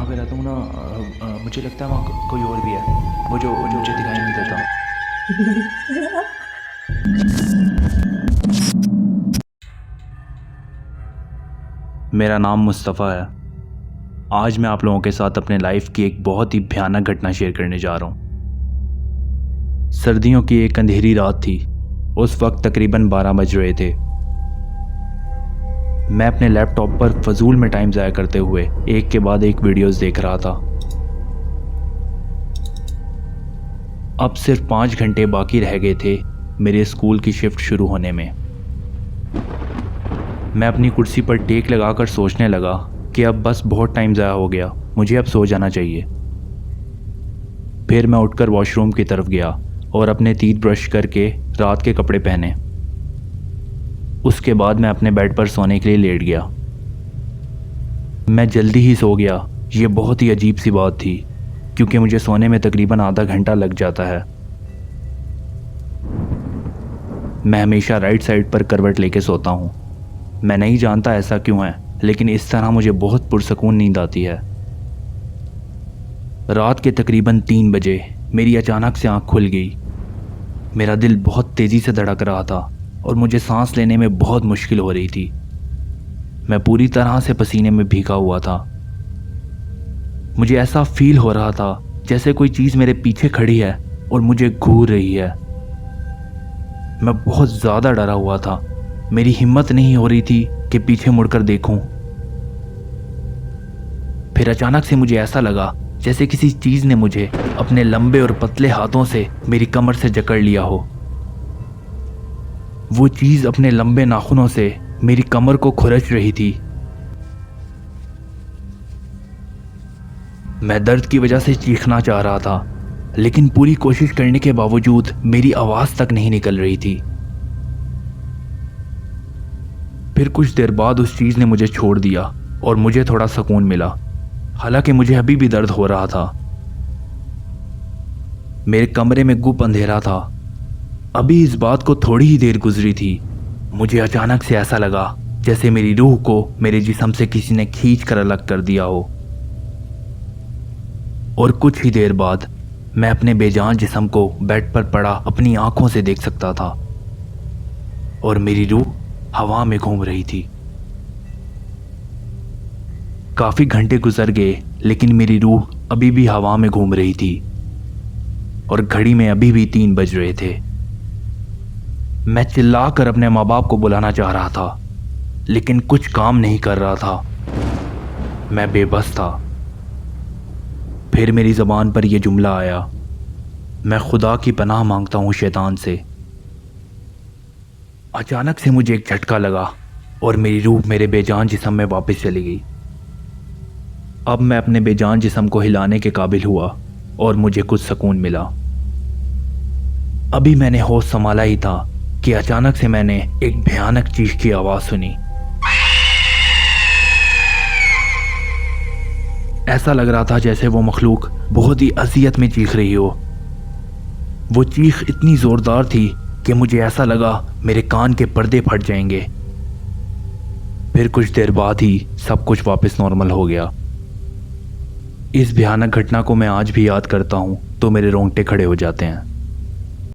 कहाँ पे रहता हूँ ना, मुझे लगता है वहाँ कोई और भी है, वो जो जो मुझे दिखाई नहीं देता। मेरा नाम मुस्तफ़ा है। आज मैं आप लोगों के साथ अपने लाइफ की एक बहुत ही भयानक घटना शेयर करने जा रहा हूँ। सर्दियों की एक अंधेरी रात थी। उस वक्त तकरीबन 12 बज रहे थे। मैं अपने लैपटॉप पर फजूल में टाइम ज़ाया करते हुए एक के बाद एक वीडियोस देख रहा था। अब सिर्फ 5 घंटे बाकी रह गए थे मेरे स्कूल की शिफ्ट शुरू होने में। मैं अपनी कुर्सी पर टेक लगाकर सोचने लगा कि अब बस बहुत टाइम ज़ाया हो गया, मुझे अब सो जाना चाहिए। फिर मैं उठकर वॉशरूम की तरफ गया और अपने तीत ब्रश करके रात के कपड़े पहने। उसके बाद मैं अपने बेड पर सोने के लिए लेट गया। मैं जल्दी ही सो गया। ये बहुत ही अजीब सी बात थी क्योंकि मुझे सोने में तकरीबन आधा घंटा लग जाता है। मैं हमेशा राइट साइड पर करवट लेके सोता हूँ। मैं नहीं जानता ऐसा क्यों है, लेकिन इस तरह मुझे बहुत पुरसकून नींद आती है। रात के तकरीबन 3 बजे मेरी अचानक से आँख खुल गई। मेरा दिल बहुत तेज़ी से धड़क रहा था और मुझे सांस लेने में बहुत मुश्किल हो रही थी। मैं पूरी तरह से पसीने में भीगा हुआ था। मुझे ऐसा फील हो रहा था जैसे कोई चीज़ मेरे पीछे खड़ी है और मुझे घूर रही है। मैं बहुत ज़्यादा डरा हुआ था। मेरी हिम्मत नहीं हो रही थी कि पीछे मुड़कर देखूं। फिर अचानक से मुझे ऐसा लगा जैसे किसी चीज़ ने मुझे अपने लंबे और पतले हाथों से मेरी कमर से जकड़ लिया हो। वो चीज़ अपने लंबे नाखूनों से मेरी कमर को खुरच रही थी। मैं दर्द की वजह से चीखना चाह रहा था, लेकिन पूरी कोशिश करने के बावजूद मेरी आवाज़ तक नहीं निकल रही थी। फिर कुछ देर बाद उस चीज़ ने मुझे छोड़ दिया और मुझे थोड़ा सुकून मिला, हालांकि मुझे अभी भी दर्द हो रहा था। मेरे कमरे में गुप अंधेरा था। अभी इस बात को थोड़ी ही देर गुजरी थी, मुझे अचानक से ऐसा लगा जैसे मेरी रूह को मेरे जिस्म से किसी ने खींच कर अलग कर दिया हो। और कुछ ही देर बाद मैं अपने बेजान जिस्म को बेड पर पड़ा अपनी आंखों से देख सकता था और मेरी रूह हवा में घूम रही थी। काफी घंटे गुजर गए, लेकिन मेरी रूह अभी भी हवा में घूम रही थी और घड़ी में अभी भी 3 बज रहे थे। मैं चिल्लाकर अपने माँ बाप को बुलाना चाह रहा था, लेकिन कुछ काम नहीं कर रहा था। मैं बेबस था। फिर मेरी ज़बान पर यह जुमला आया, मैं खुदा की पनाह मांगता हूँ शैतान से। अचानक से मुझे एक झटका लगा और मेरी रूह मेरे बेजान जिस्म में वापस चली गई। अब मैं अपने बेजान जिस्म को हिलाने के काबिल हुआ और मुझे कुछ सुकून मिला। अभी मैंने होश संभाला ही था कि अचानक से मैंने एक भयानक चीख की आवाज़ सुनी। ऐसा लग रहा था जैसे वो मखलूक बहुत ही अजियत में चीख रही हो। वो चीख इतनी ज़ोरदार थी कि मुझे ऐसा लगा मेरे कान के पर्दे फट जाएंगे। फिर कुछ देर बाद ही सब कुछ वापस नॉर्मल हो गया। इस भयानक घटना को मैं आज भी याद करता हूँ तो मेरे रोंगटे खड़े हो जाते हैं।